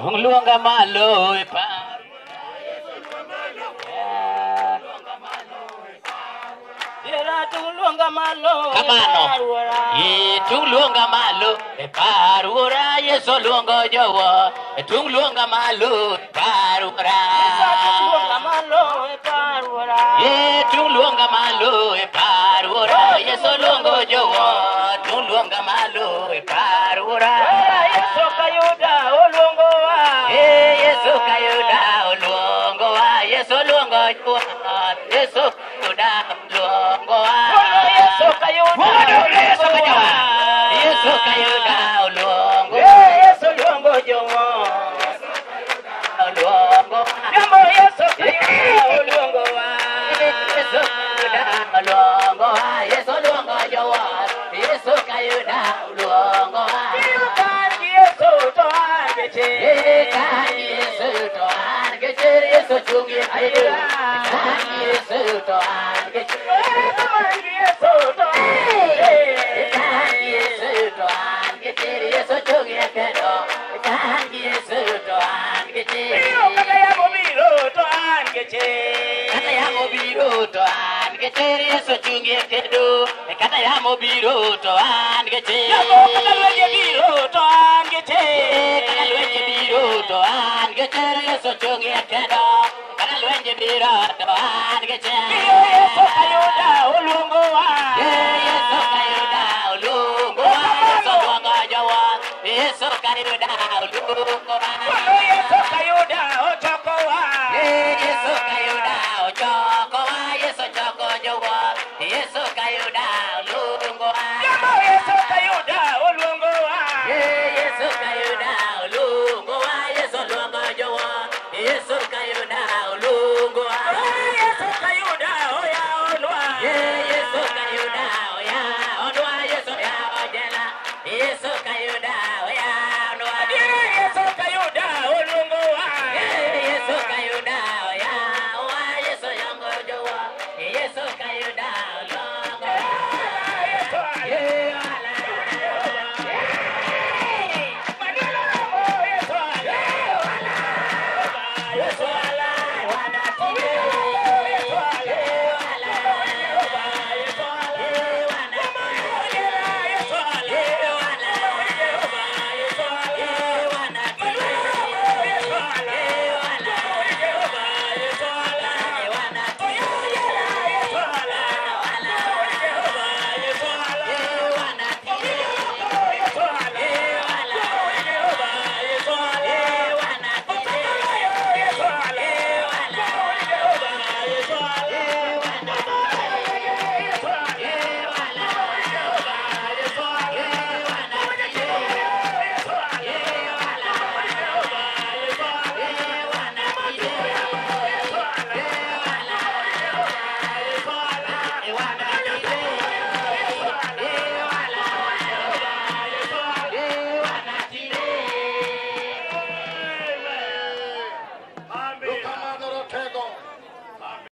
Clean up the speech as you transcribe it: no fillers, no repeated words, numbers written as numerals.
tung luonga malo e pa Tulunga malo kamano ye tung luonga malo e parura Yesu luongo jowo tung luonga malo e parura Tulunga malo e parura ye tung luonga malo e parura Yesu luongo jowo tung luonga malo e parura Yesu kayuda olongo wa Yesu kayuda olongo wa Yesu luongo jowo Yesu kayuda olongo wa Yesu kayuda Yesu kayuda olongo Yesu longo jowo olongo Jambo Yesu kayuda olongo wa Yesu kayuda olongo Yesu luongo jowo Yesu kayuda olongo Yesu to angeche Yesu to angeche Yesu chungi ayo Yesu to angeche Yesu to Yesu to angeche Yesu chungi ayo Yesu to angeche Kaka ya mobilo to angeche Kata ya mobiro to angeche Yesu chungi ayo Kata ya mobiro to angeche Kaka lwenje biro to angeche Kata lwenje biro to angeche Yesu chungi ayo Kata lwenje biro to angeche Yesu kayuda olongo wa Yesu kayuda olongo wa Yesu luongo jowo Yesu kayuda olongo wa Yesu kayuda ochoko wa Yesu kayuda ochoko wa Yesu choko jowo